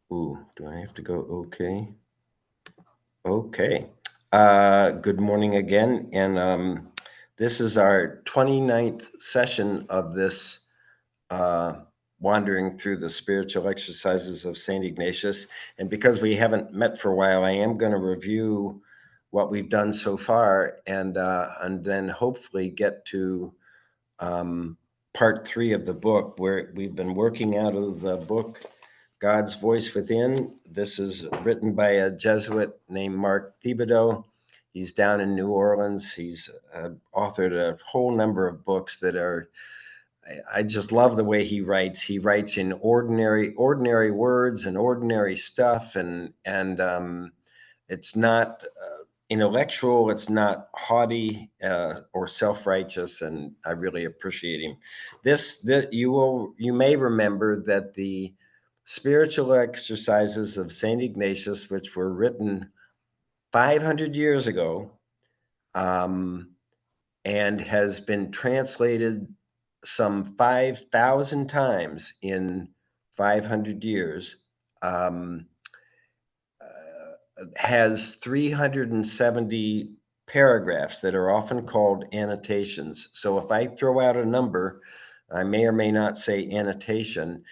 Ooh, do I have to go okay? Okay. Good morning again. And this is our 29th session of this uh, wandering through the spiritual exercises of St. Ignatius. And because we haven't met for a while, I am going to review what we've done so far and then hopefully get to um, part three of the book, where we've been working out of the book God's Voice Within. This is written by a Jesuit named Mark Thibodeaux. He's down in New Orleans. He's authored a whole number of books that are. I just love the way he writes. He writes in ordinary words and ordinary stuff, and it's not intellectual. It's not haughty or self-righteous, and I really appreciate him. That you may remember that the spiritual exercises of Saint Ignatius, which were written 500 years ago, um, and has been translated some 5,000 times in 500 years. Um, has 370 paragraphs that are often called annotations. So if I throw out a number, I may or may not say annotation.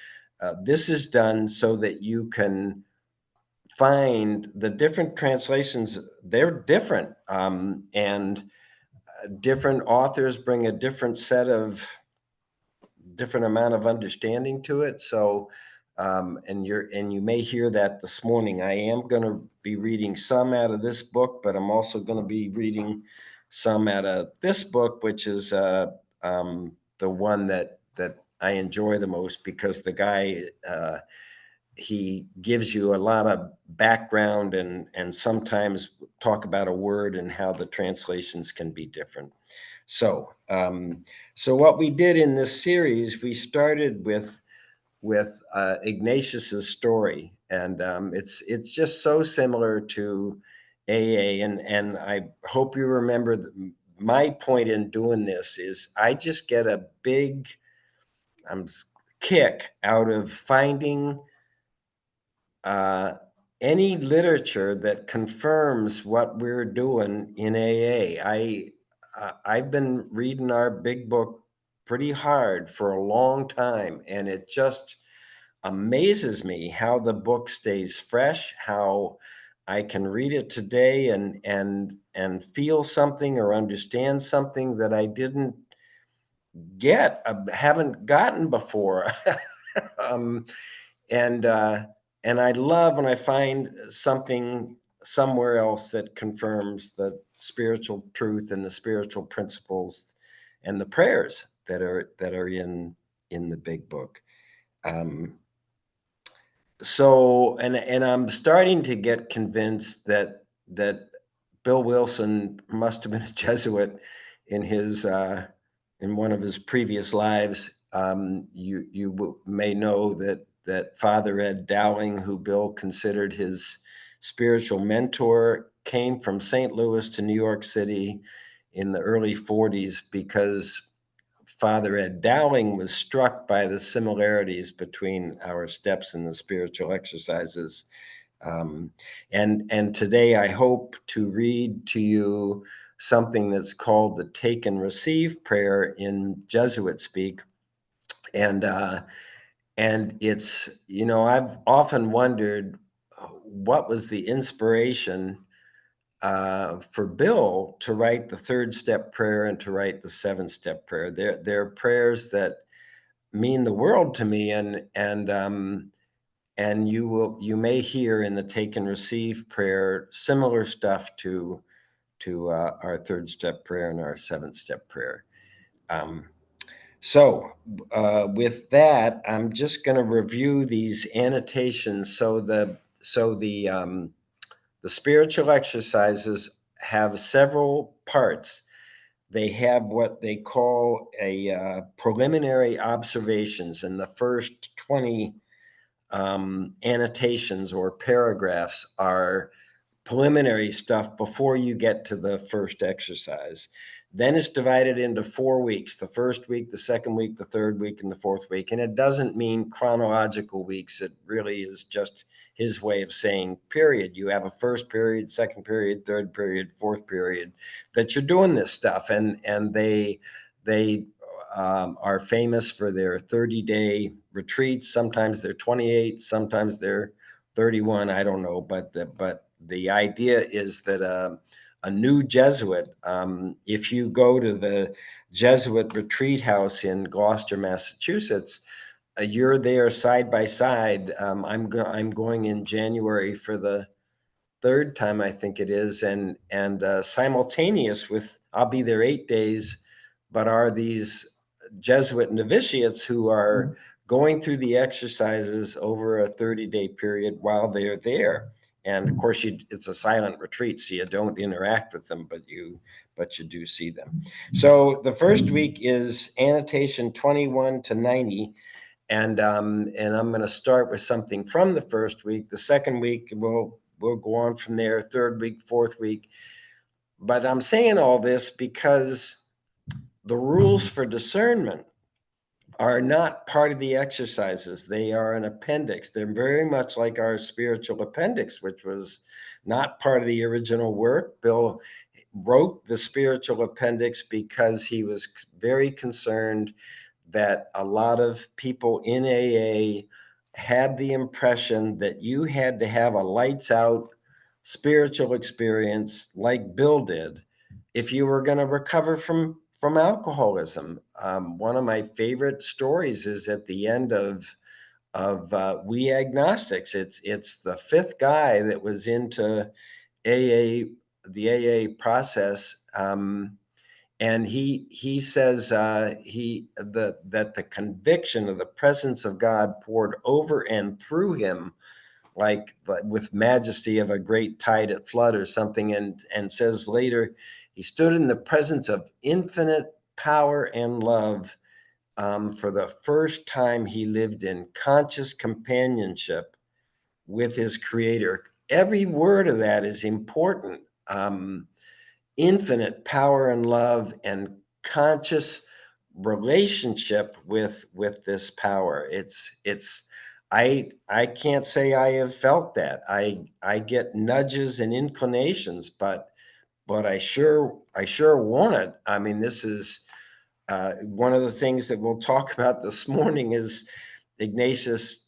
This is done so that you can find the different translations. They're different, and different authors bring a different amount of understanding to it. So, and you may hear that this morning. I am going to be reading some out of this book, but I'm also going to be reading some out of this book, which is the one that I enjoy the most because the guy he gives you a lot of background and sometimes talk about a word and how the translations can be different. So, so what we did in this series, we started with Ignatius's story, and it's just so similar to AA. And I hope you remember my point in doing this is I just get a big um, kick out of finding uh, any literature that confirms what we're doing in AA. I've been reading our big book pretty hard for a long time, and it just amazes me how the book stays fresh, how I can read it today and feel something or understand something that I didn't haven't gotten before. um, and uh, and I love when I find something somewhere else that confirms the spiritual truth and the spiritual principles and the prayers that are in the big book. Um, so and I'm starting to get convinced that Bill Wilson must have been a Jesuit in his in one of his previous lives. You may know that Father Ed Dowling, who Bill considered his spiritual mentor, came from St. Louis to New York City in the early 40s because Father Ed Dowling was struck by the similarities between our steps and the spiritual exercises. Um, and today I hope to read to you something that's called the take and receive prayer in Jesuit speak. And and it's, I've often wondered what was the inspiration for Bill to write the third step prayer and to write the seventh step prayer. They're prayers that mean the world to me, and you may hear in the take and receive prayer similar stuff to our third step prayer and our seventh step prayer. Um, so with that, I'm just going to review these annotations. So the spiritual exercises have several parts. They have what they call a preliminary observations, and the first 20 annotations or paragraphs are preliminary stuff before you get to the first exercise. Then it's divided into 4 weeks, the first week, the second week, the third week, and the fourth week. And it doesn't mean chronological weeks. It really is just his way of saying period. You have a first period, second period, third period, fourth period that you're doing this stuff. And they are famous for their 30-day retreats. Sometimes they're 28, sometimes they're 31. I don't know, but the idea is that a new Jesuit, if you go to the Jesuit retreat house in Gloucester, Massachusetts, you're there side by side. I'm going in January for the third time, I think it is, and simultaneous with, I'll be there 8 days, but are these Jesuit novitiates who are going through the exercises over a 30-day period while they're there. And of course, it's a silent retreat, so you don't interact with them, but you do see them. So the first week is annotation 21 to 90. And I'm going to start with something from the first week. The second week, we'll go on from there, third week, fourth week. But I'm saying all this because the rules for discernment are not part of the exercises. They are an appendix. They're very much like our spiritual appendix, which was not part of the original work. Bill wrote the spiritual appendix because he was very concerned that a lot of people in AA had the impression that you had to have a lights out spiritual experience like Bill did if you were going to recover from alcoholism. One of my favorite stories is at the end of We Agnostics. It's the fifth guy that was into AA, the AA process. And he says that the conviction of the presence of God poured over and through him like with majesty of a great tide at flood or something, and says later he stood in the presence of infinite power and love for the first time. He lived in conscious companionship with his creator. Every word of that is important. Infinite power and love and conscious relationship with this power. I can't say I have felt that. I get nudges and inclinations, but I sure want it. I mean, this is one of the things that we'll talk about this morning. Is Ignatius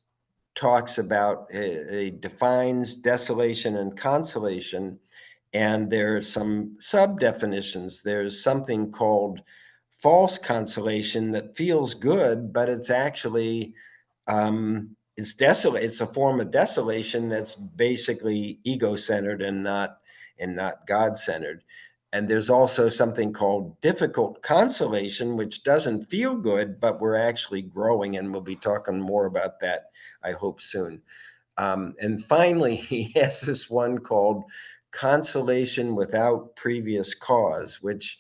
talks about, defines desolation and consolation. And there are some sub definitions. There's something called false consolation that feels good, but it's actually it's desolate. It's a form of desolation that's basically ego-centered and not God-centered. And there's also something called difficult consolation, which doesn't feel good, but we're actually growing, and we'll be talking more about that, I hope, soon. And finally, he has this one called consolation without previous cause, which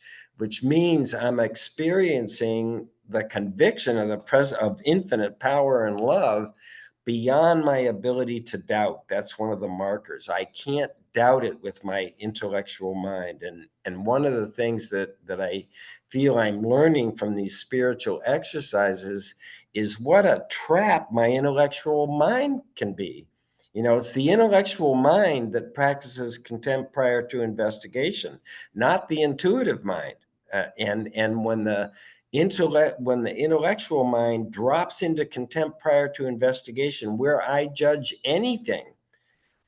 means I'm experiencing the conviction of the presence of infinite power and love beyond my ability to doubt. That's one of the markers. I can't doubt it with my intellectual mind. And one of the things that I feel I'm learning from these spiritual exercises is what a trap my intellectual mind can be. It's the intellectual mind that practices contempt prior to investigation, not the intuitive mind. And when the intellectual mind drops into contempt prior to investigation, where I judge anything,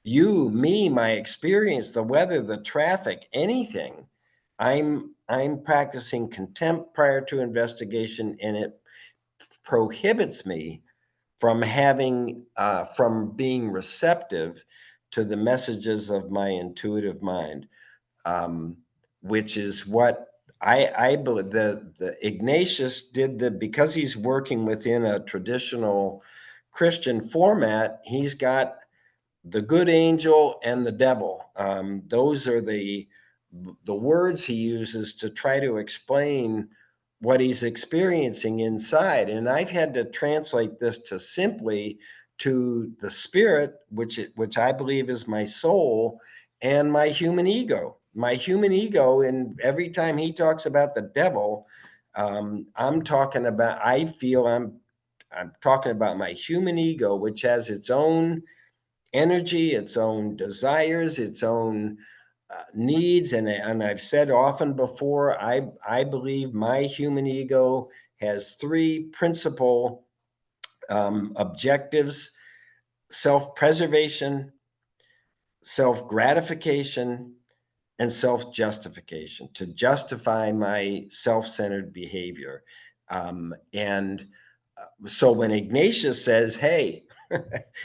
you, me, my experience, the weather, the traffic, anything, I'm practicing contempt prior to investigation, and it prohibits me from being receptive to the messages of my intuitive mind, which is what I believe the Ignatius did. Because he's working within a traditional Christian format, he's got the good angel and the devil. Those are the words he uses to try to explain what he's experiencing inside. And I've had to translate this to simply the spirit, which I believe is my soul, and my human ego. my human ego, and every time he talks about the devil, I'm talking about, I feel I'm talking about my human ego, which has its own energy, its own desires, its own needs. And I've said often before, I believe my human ego has three principal objectives: self-preservation, self-gratification, and self-justification, to justify my self-centered behavior. And so when Ignatius says, hey,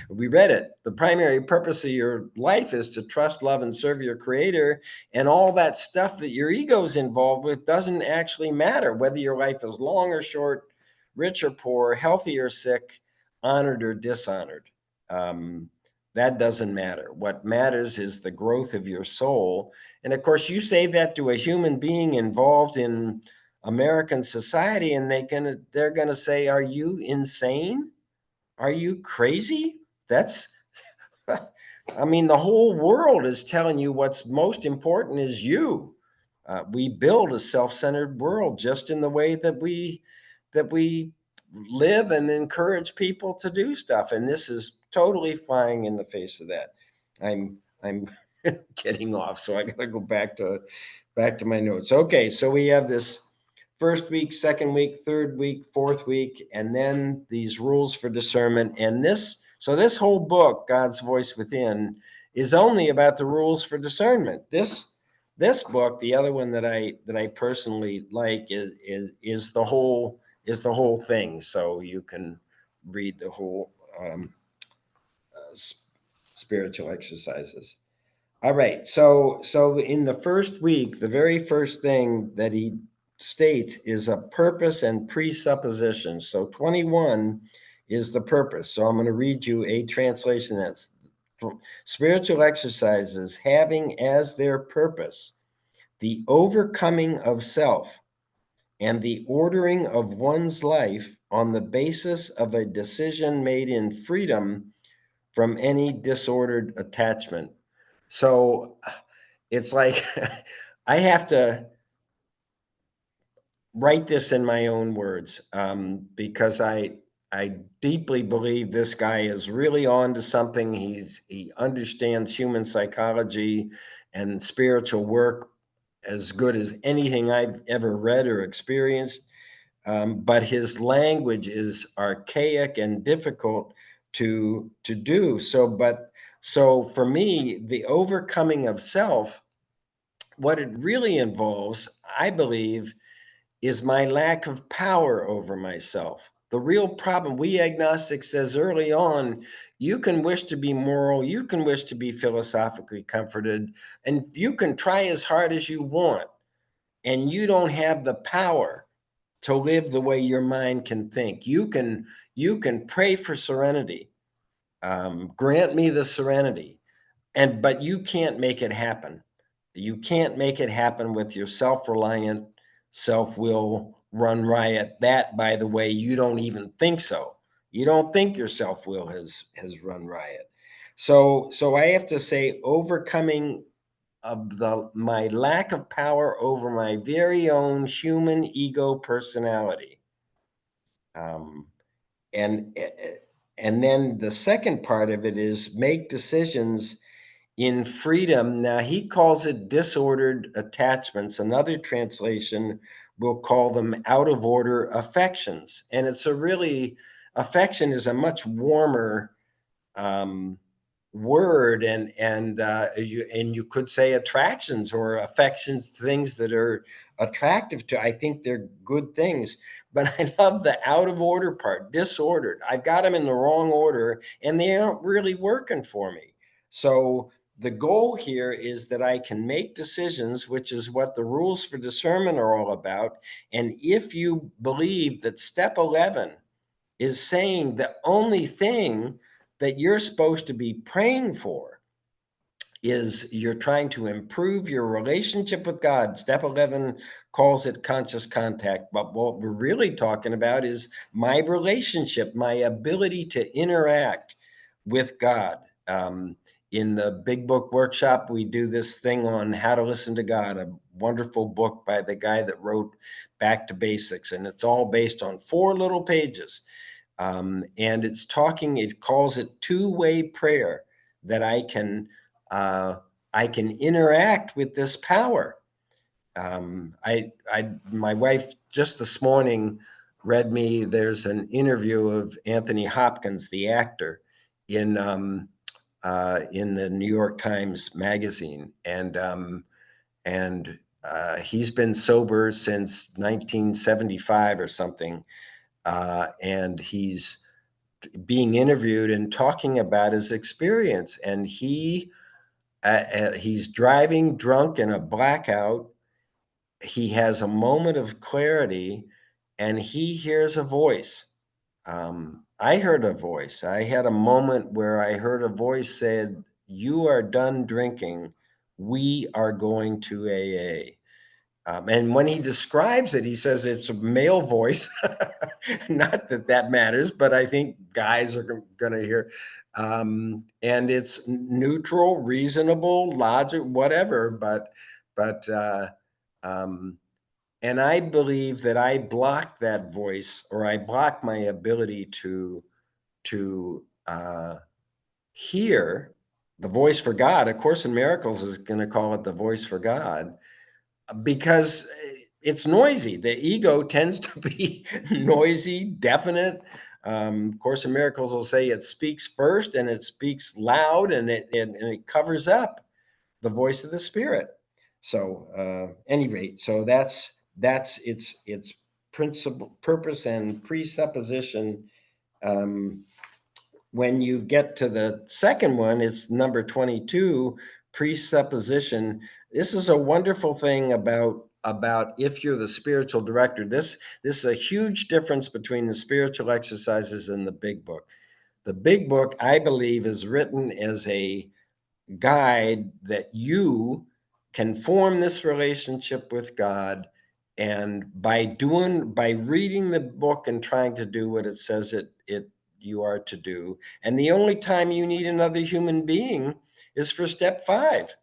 we read it, the primary purpose of your life is to trust, love, and serve your creator, and all that stuff that your ego's involved with doesn't actually matter, whether your life is long or short, rich or poor, healthy or sick, honored or dishonored. Um, that doesn't matter. What matters is the growth of your soul. And of course, you say that to a human being involved in American society, and they're gonna say, "Are you insane? Are you crazy?" That's, I mean, the whole world is telling you what's most important is you. We build a self-centered world just in the way that we live and encourage people to do stuff, and this is totally flying in the face of that. I'm getting off, so I got to go back to my notes. Okay, so we have this first week, second week, third week, fourth week, and then these rules for discernment. And this whole book, God's Voice Within, is only about the rules for discernment. This book, the other one that I personally like, is the whole thing. So you can read the whole spiritual exercises. All right. So in the first week, the very first thing that he states is a purpose and presupposition. So 21 is the purpose. So I'm going to read you a translation that's spiritual exercises having as their purpose the overcoming of self and the ordering of one's life on the basis of a decision made in freedom from any disordered attachment. So it's like I have to write this in my own words, because I deeply believe this guy is really on to something. He understands human psychology and spiritual work as good as anything I've ever read or experienced. But his language is archaic and difficult to do. So for me, the overcoming of self, what it really involves, I believe, is my lack of power over myself. The real problem, we agnostics says early on, you can wish to be moral, you can wish to be philosophically comforted, and you can try as hard as you want, and you don't have the power to live the way your mind can think. You can pray for serenity. Grant me the serenity, but you can't make it happen. You can't make it happen with your self-reliant self-will run riot. That, by the way, you don't even think so. You don't think your self-will has run riot. So I have to say, overcoming of my lack of power over my very own human ego personality. Um, and and then the second part of it is make decisions in freedom. Now he calls it disordered attachments. Another translation will call them out of order affections. And affection is a much warmer um, word, and you could say attractions or affections, things that are attractive to. I think they're good things, but I love the out of order part, disordered. I've got them in the wrong order, and they aren't really working for me. So the goal here is that I can make decisions, which is what the rules for discernment are all about. And if you believe that step 11 is saying the only thing that you're supposed to be praying for is you're trying to improve your relationship with God. Step 11 calls it conscious contact. But what we're really talking about is my relationship, my ability to interact with God. in the Big Book Workshop, we do this thing on how to listen to God, a wonderful book by the guy that wrote Back to Basics. And it's all based on 4 little pages. And it calls it two-way prayer, that I can interact with this power. My wife just this morning read me, there's an interview of Anthony Hopkins, the actor, in the New York Times magazine. And he's been sober since 1975 or something. And he's being interviewed and talking about his experience. And he's driving drunk in a blackout. He has a moment of clarity, and he hears a voice. I heard a voice. I had a moment where I heard a voice said, "You are done drinking. We are going to AA." And when he describes it, he says it's a male voice. Not that that matters, but I think guys are going to hear. And it's neutral, reasonable, logic, whatever. But and I believe that I block that voice, or I block my ability to hear the voice for God. A Course in Miracles is going to call it the voice for God, because it's noisy. The ego tends to be noisy, definite. Course in Miracles will say it speaks first, and it speaks loud, and it covers up the voice of the Spirit. So, any rate, so that's its principle, purpose, and presupposition. Um, when you get to the second one, it's number 22, presupposition. This is a wonderful thing about if you're the spiritual director. This is a huge difference between the spiritual exercises and the Big Book. The Big Book, I believe, is written as a guide that you can form this relationship with God. And by reading the book and trying to do what it says you are to do. And the only time you need another human being is for step 5.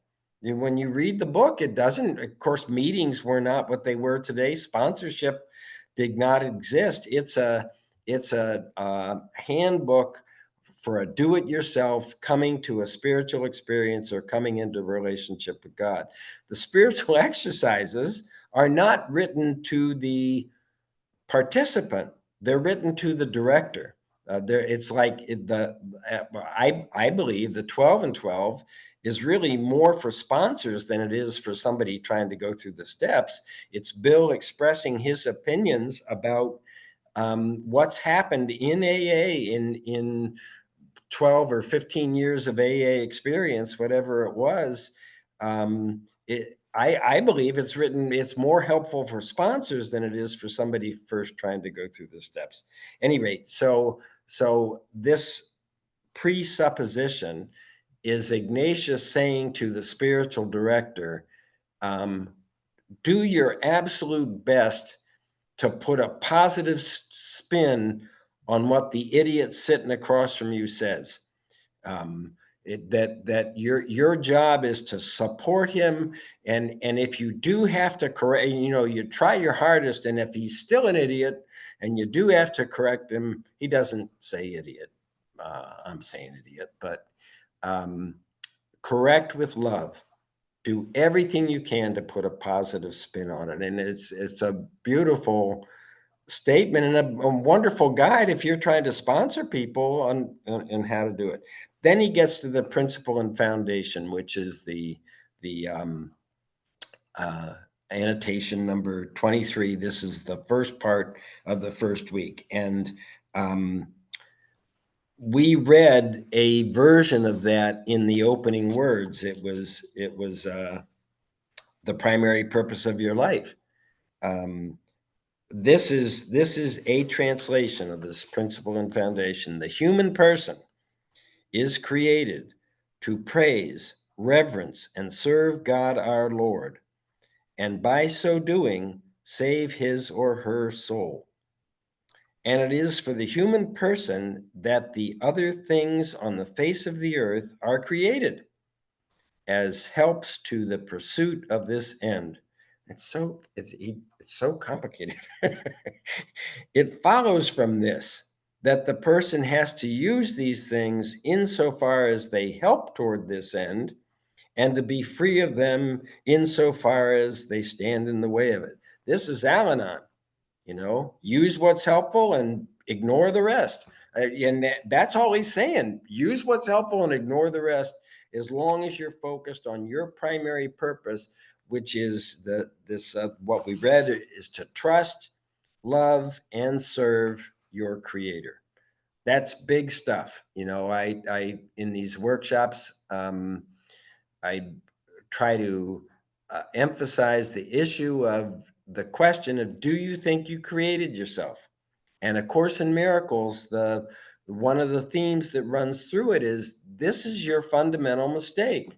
When you read the book, it doesn't, of course, meetings were not what they were today. Sponsorship did not exist. It's a handbook for a do-it-yourself coming to a spiritual experience or coming into a relationship with God. The spiritual exercises are not written to the participant; they're written to the director. It's like I believe the 12 and 12 is really more for sponsors than it is for somebody trying to go through the steps. It's Bill expressing his opinions about what's happened in AA in 12 or 15 years of AA experience, whatever it was. I believe it's more helpful for sponsors than it is for somebody first trying to go through the steps. Any rate, so this presupposition is Ignatius saying to the spiritual director, do your absolute best to put a positive spin on what the idiot sitting across from you says. That your job is to support him, and if you do have to correct, you try your hardest, and if he's still an idiot and you do have to correct him, he doesn't say idiot. I'm saying idiot, but correct with love. Do everything you can to put a positive spin on it, and it's a beautiful statement and a wonderful guide if you're trying to sponsor people on how to do it. Then he gets to the principle and foundation, which is the uh, annotation number 23. This is the first part of the first week, and we read a version of that in the opening words. It was the primary purpose of your life. This is a translation of this principle and foundation. The human person is created to praise, reverence, and serve God our Lord, and by so doing, save his or her soul. And it is for the human person that the other things on the face of the earth are created as helps to the pursuit of this end. It's so complicated. It follows from this that the person has to use these things insofar as they help toward this end, and to be free of them insofar as they stand in the way of it. This is Al-Anon. Use what's helpful and ignore the rest. And that's all he's saying. Use what's helpful and ignore the rest, as long as you're focused on your primary purpose, which is what we read is to trust, love, and serve your creator. That's big stuff. I in these workshops, I try to emphasize the issue of the question of, do you think you created yourself? And A Course in Miracles, the one of the themes that runs through it is, this is your fundamental mistake.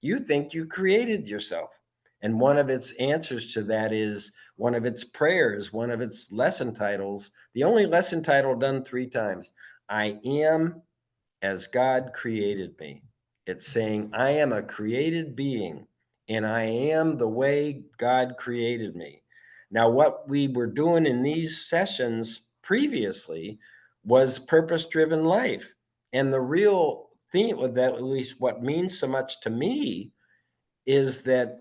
You think you created yourself. And one of its answers to that is one of its prayers, one of its lesson titles, the only lesson title done 3 times: I am as God created me. It's saying, I am a created being, and I am the way God created me. Now, what we were doing in these sessions previously was purpose driven life. And the real theme of that, at least what means so much to me, is that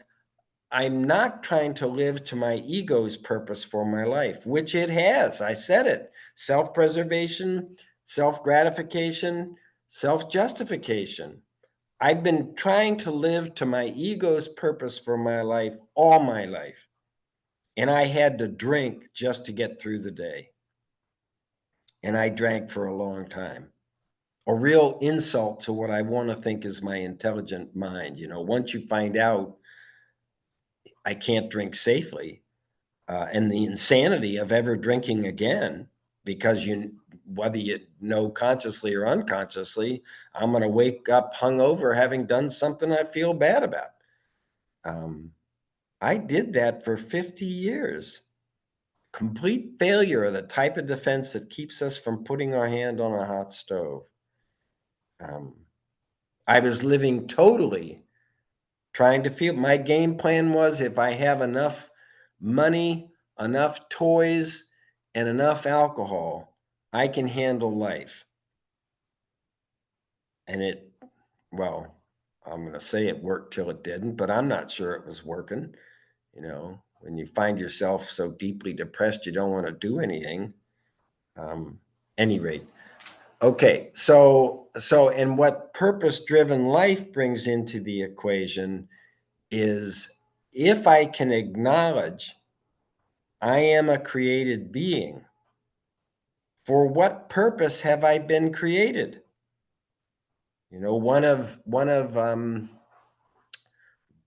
I'm not trying to live to my ego's purpose for my life, which it has. I said it: self preservation, self gratification, self justification. I've been trying to live to my ego's purpose for my life all my life. And I had to drink just to get through the day. And I drank for a long time. A real insult to what I want to think is my intelligent mind. Once you find out I can't drink safely, and the insanity of ever drinking again, because whether you know consciously or unconsciously, I'm going to wake up hungover having done something I feel bad about. I did that for 50 years. Complete failure of the type of defense that keeps us from putting our hand on a hot stove. I was living totally trying to feel. My game plan was, if I have enough money, enough toys, and enough alcohol, I can handle life. And well, I'm going to say it worked till it didn't, but I'm not sure it was working. When you find yourself so deeply depressed, you don't want to do anything. Any rate. Okay. And what purpose driven life brings into the equation is, if I can acknowledge I am a created being, for what purpose have I been created? One of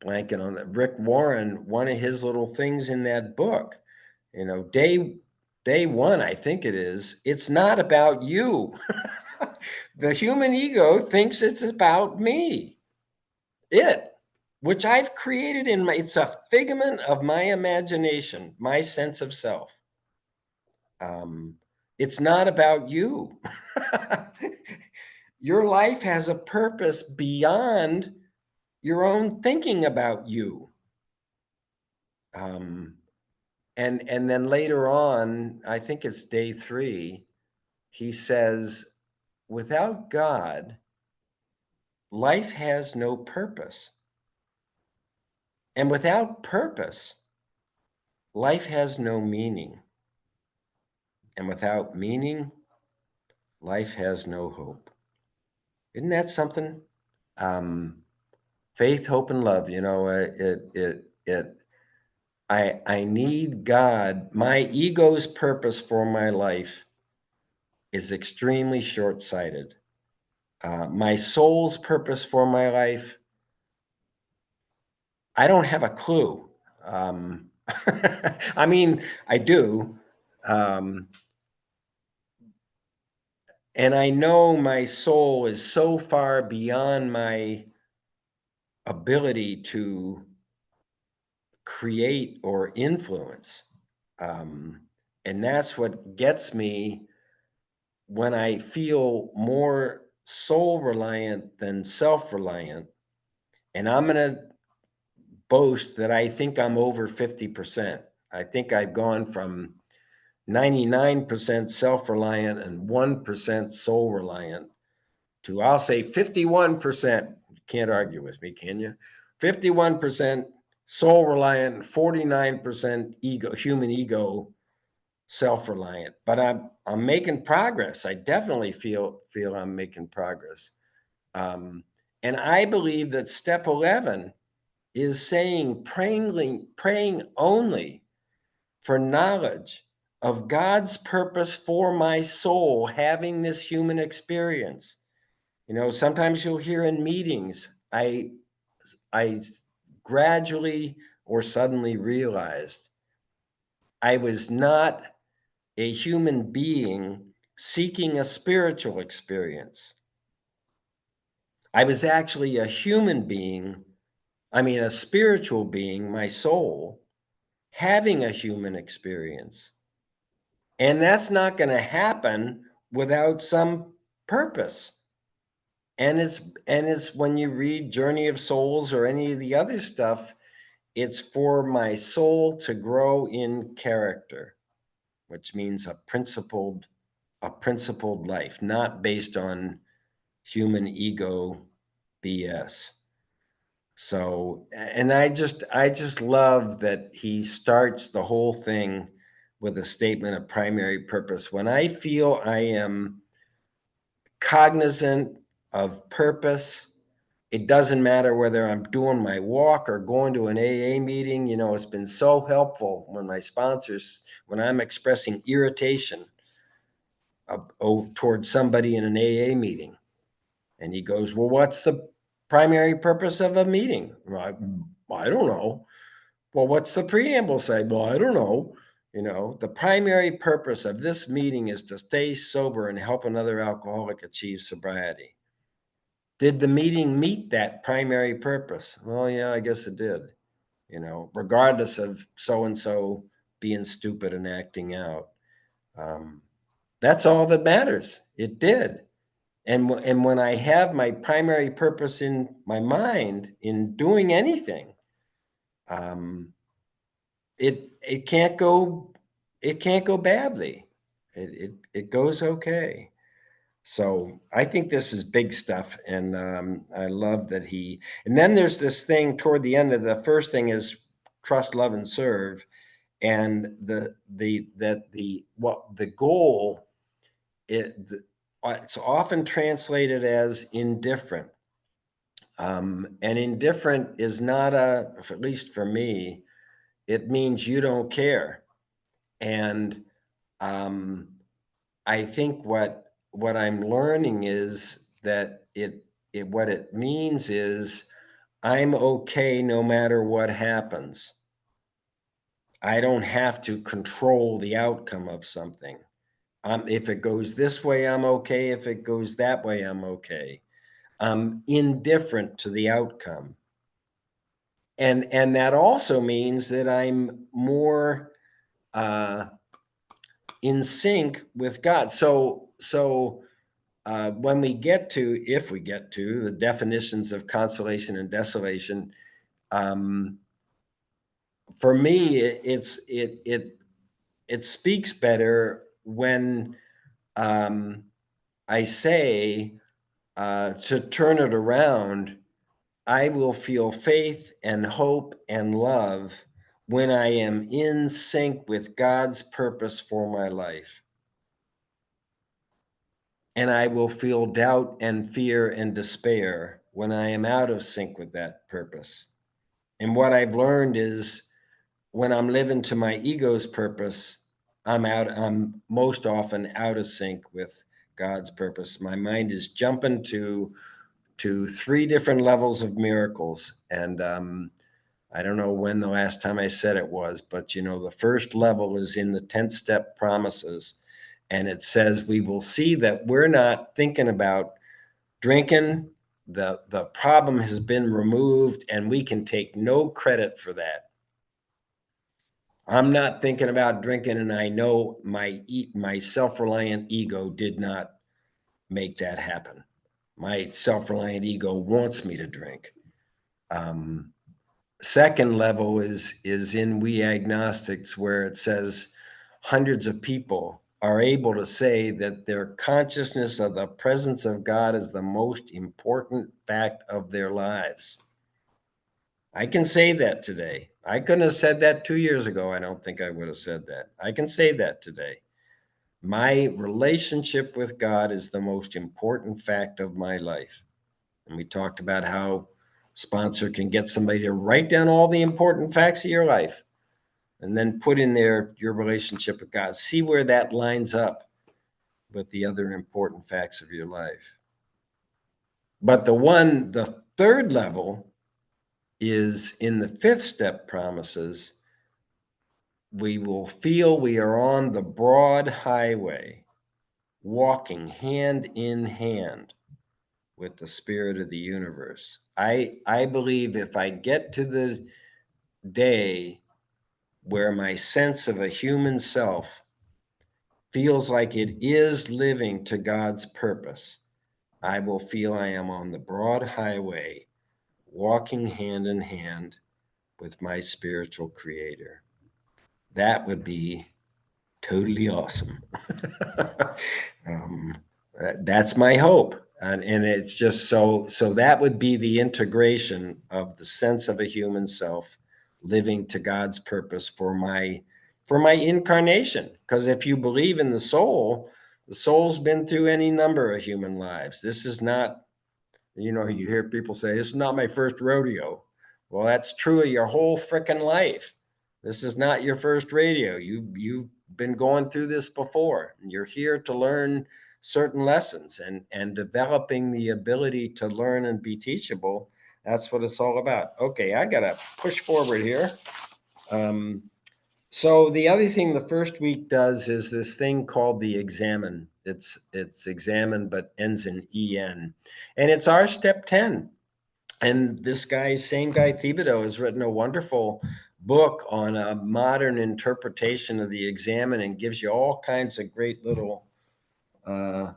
blanking on that, Rick Warren, one of his little things in that book, day one, I think it is, it's not about you. The human ego thinks it's about me. Which I've created it's a figment of my imagination, my sense of self. It's not about you. Your life has a purpose beyond your own thinking about you. And then later on, I think it's day 3, he says, without God, life has no purpose. And without purpose, life has no meaning. And without meaning, life has no hope. Isn't that something? Faith, hope, and love. I need God. My ego's purpose for my life is extremely short-sighted. My soul's purpose for my life, I don't have a clue. I mean, I do. And I know my soul is so far beyond my ability to create or influence. And that's what gets me when I feel more soul reliant than self reliant. And I'm going to boast that I think I'm over 50%. I think I've gone from 99% self reliant and 1% soul reliant to, I'll say, 51%. You can't argue with me, can you? 51% soul reliant, 49% ego, human ego, self-reliant. But I'm making progress. I definitely feel I'm making progress. And I believe that step 11 is saying praying only for knowledge of God's purpose for my soul having this human experience. You know, sometimes you'll hear in meetings, I gradually or suddenly realized I was not a human being seeking a spiritual experience. I was actually a human being, a spiritual being, my soul, having a human experience. And that's not going to happen without some purpose. And it's when you read Journey of Souls or any of the other stuff, it's for my soul to grow in character, which means a principled life, not based on human ego BS. So, and I just love that he starts the whole thing with a statement of primary purpose. When I feel I am cognizant of purpose, it doesn't matter whether I'm doing my walk or going to an AA meeting. You know, it's been so helpful when when I'm expressing irritation towards somebody in an AA meeting. And he goes, well, what's the primary purpose of a meeting? I don't know. Well, what's the preamble say? Well, I don't know. You know, the primary purpose of this meeting is to stay sober and help another alcoholic achieve sobriety. Did the meeting meet that primary purpose? Well, yeah, I guess it did. You know, regardless of so-and-so being stupid and acting out. Um, that's all that matters. It did. And when I have my primary purpose in my mind in doing anything, um, it can't go badly. It goes okay. So I think this is big stuff, and I love that he. And then there's this thing toward the end of the first thing is trust, love, and serve, and the goal. It's often translated as indifferent. And indifferent is not at least for me, it means you don't care. And um, I think what I'm learning is that what it means is I'm okay no matter what happens. I don't have to control the outcome of something. If it goes this way, I'm okay. If it goes that way, I'm okay. I'm indifferent to the outcome. And that also means that I'm more in sync with God. So when if we get to the definitions of consolation and desolation, um, for me, it speaks better when I say to turn it around. I will feel faith and hope and love when I am in sync with God's purpose for my life. And I will feel doubt and fear and despair when I am out of sync with that purpose. And what I've learned is when I'm living to my ego's purpose, I'm most often out of sync with God's purpose. My mind is jumping to three different levels of miracles. And I don't know when the last time I said it was, but you know, the first level is in the 10th step promises. And it says, we will see that we're not thinking about drinking. The problem has been removed and we can take no credit for that. I'm not thinking about drinking, and I know my self-reliant ego did not make that happen. My self-reliant ego wants me to drink. Um, Second level is in We Agnostics, where it says hundreds of people are able to say that their consciousness of the presence of God is the most important fact of their lives. I can say that today. I couldn't have said that 2 years ago. I don't think I would have said that. I can say that today. My relationship with God is the most important fact of my life. And we talked about how sponsor can get somebody to write down all the important facts of your life and then put in there your relationship with God. See where that lines up with the other important facts of your life. But the third level is in the fifth step promises. We will feel we are on the broad highway, walking hand in hand with the spirit of the universe. I believe if I get to the day where my sense of a human self feels like it is living to God's purpose, I will feel I am on the broad highway, walking hand in hand with my spiritual creator. That would be totally awesome. um, that's my hope. And it's just so that would be the integration of the sense of a human self living to God's purpose for my incarnation. Because if you believe in the soul's been through any number of human lives. This is not, you hear people say, this is not my first rodeo. Well, that's true of your whole frickin' life. This is not your first rodeo. You've been going through this before. You're here to learn certain lessons and developing the ability to learn and be teachable. That's what it's all about. Okay, I gotta push forward here. Um, so the other thing the first week does is this thing called the examine. It's examine but ends in en, and it's our step 10. And this guy, same guy, Thibodeaux, has written a wonderful book on a modern interpretation of the examine and gives you all kinds of great little uh,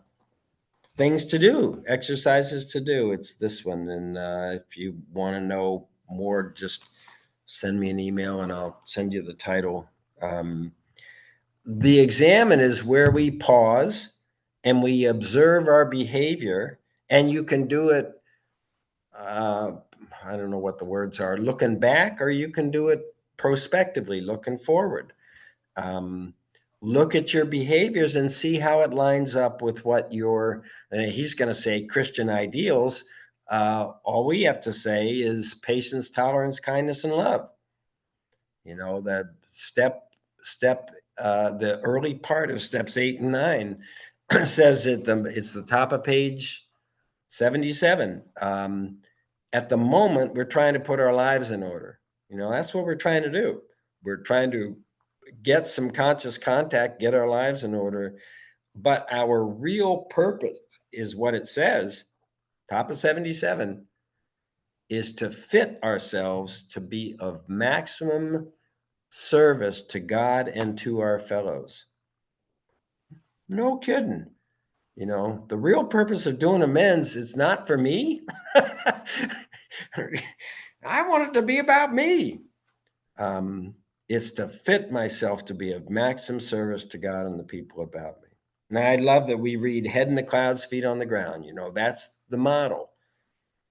things to do, exercises to do. It's this one. And if you want to know more, just send me an email and I'll send you the title. Um, the examine is where we pause and we observe our behavior, and you can do it. Uh, I don't know what the words are, looking back, or you can do it prospectively, looking forward. Um, Look at your behaviors and see how it lines up with what your, and he's going to say Christian ideals. All we have to say is patience, tolerance, kindness, and love. The the early part of steps 8 and 9 says it's the top of page 77. At the moment, we're trying to put our lives in order. That's what we're trying to do. We're trying to get some conscious contact, get our lives in order. But our real purpose is what it says, top of 77, is to fit ourselves to be of maximum service to God and to our fellows. No kidding. The real purpose of doing amends is not for me. I want it to be about me. It's to fit myself to be of maximum service to God and the people about me. Now, I love that we read head in the clouds, feet on the ground. That's the model.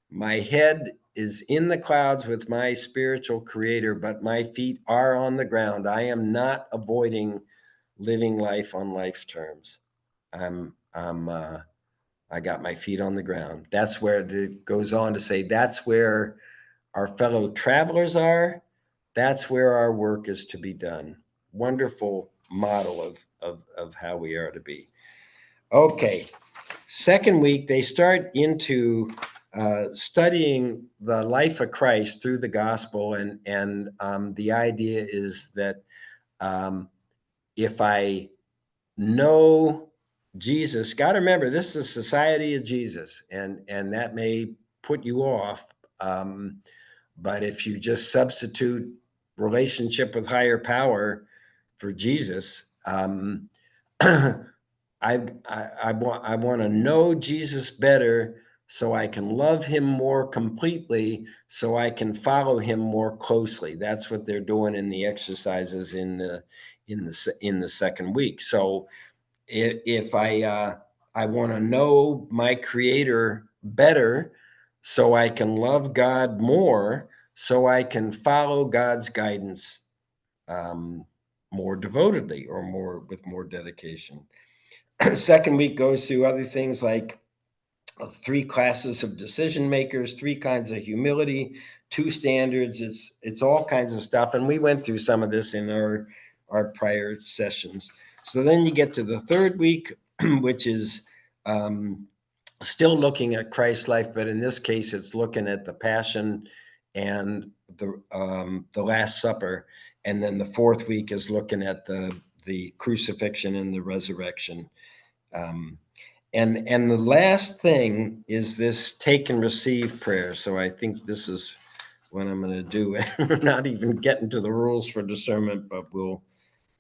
My head is in the clouds with my spiritual creator, but my feet are on the ground. I am not avoiding living life on life's terms. I got my feet on the ground. That's where it goes on to say that's where our fellow travelers are. That's where our work is to be done. Wonderful model of how we are to be. Okay, second week, they start into studying the life of Christ through the gospel. And the idea is that if I know Jesus, got to remember, this is a society of Jesus, and that may put you off. But if you just substitute relationship with higher power for Jesus. I want to know Jesus better so I can love him more completely, so I can follow him more closely. That's what they're doing in the exercises in the second week. So if I want to know my Creator better, so I can love God more, so I can follow God's guidance um, more devotedly or more dedication. Second week goes through other things like 3 classes of decision makers, 3 kinds of humility, 2 standards. It's all kinds of stuff, and we went through some of this in our prior sessions. So then you get to the third week, which is still looking at Christ's life, but in this case, it's looking at the Passion and the Last Supper, and then the fourth week is looking at the crucifixion and the resurrection. And the last thing is this take and receive prayer. So I think this is what I'm going to do. We're not even getting to the rules for discernment, but we'll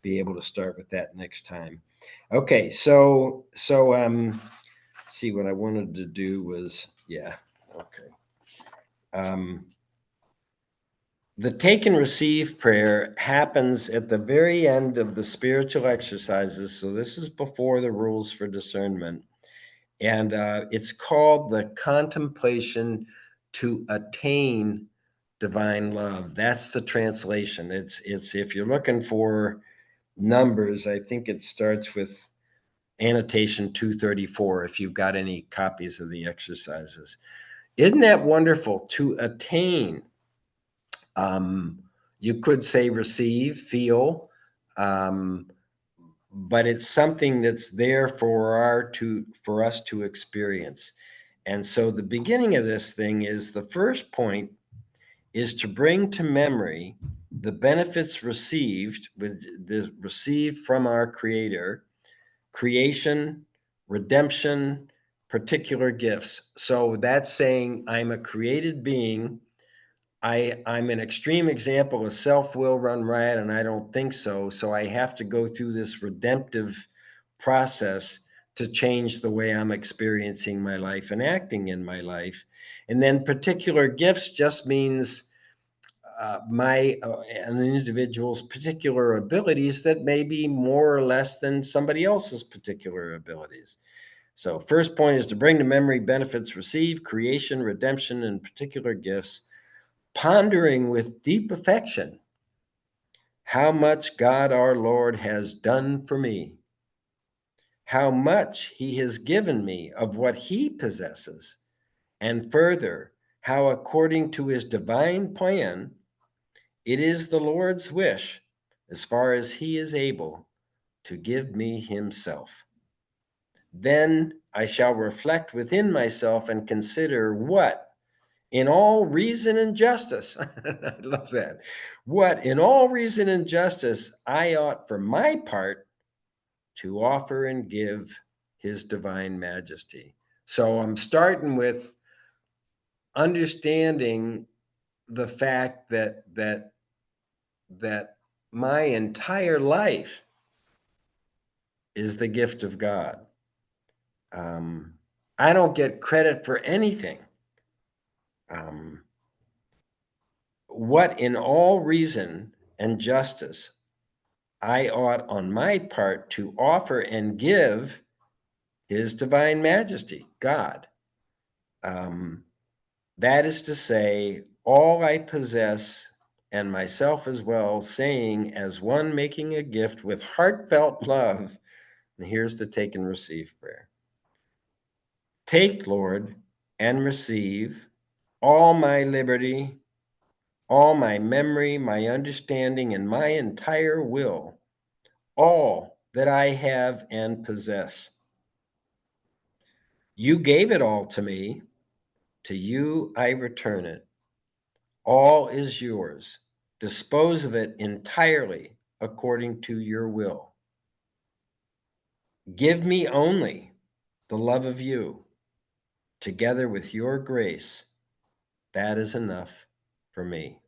be able to start with that next time. Okay, so see, what I wanted to do was, yeah, okay. The take and receive prayer happens at the very end of the spiritual exercises. So this is before the rules for discernment. And it's called the contemplation to attain divine love. That's the translation. It's if you're looking for numbers, I think it starts with annotation 234 if you've got any copies of the exercises. Isn't that wonderful? To attain, you could say receive, feel, um, but it's something that's there for us to experience. And so the beginning of this thing is the first point is to bring to memory the benefits received from our Creator, creation, redemption, particular gifts. So that's saying I'm a created being. I'm an extreme example of self-will run riot, and I don't think so. So I have to go through this redemptive process to change the way I'm experiencing my life and acting in my life. And then particular gifts just means an individual's particular abilities that may be more or less than somebody else's particular abilities. So first point is to bring to memory benefits received, creation, redemption, and particular gifts, pondering with deep affection how much God our Lord has done for me, how much he has given me of what he possesses, and further, how according to his divine plan, it is the Lord's wish, as far as he is able, to give me himself. Then I shall reflect within myself and consider what, in all reason and justice, I love that, what in all reason and justice I ought for my part to offer and give his divine majesty. So I'm starting with understanding the fact that my entire life is the gift of God. I don't get credit for anything. Um, what in all reason and justice I ought on my part to offer and give his divine majesty, God. Um, that is to say, all I possess and myself as well, saying as one making a gift with heartfelt love. And here's the take and receive prayer. Take, Lord, and receive all my liberty, all my memory, my understanding, and my entire will, all that I have and possess. You gave it all to me. To you I return it. All is yours. Dispose of it entirely according to your will. Give me only the love of you, together with your grace. That is enough for me.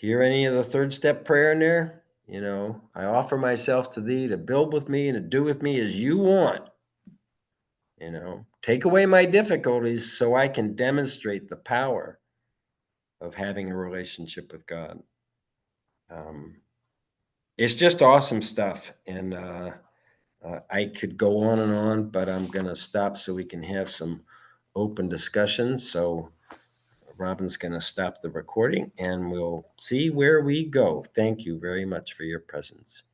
Hear any of the third step prayer in there? You know, I offer myself to thee to build with me and to do with me as you want. You know, take away my difficulties so I can demonstrate the power of having a relationship with God. It's just awesome stuff. And I could go on, but I'm going to stop so we can have some open discussion. So Robin's going to stop the recording and we'll see where we go. Thank you very much for your presence.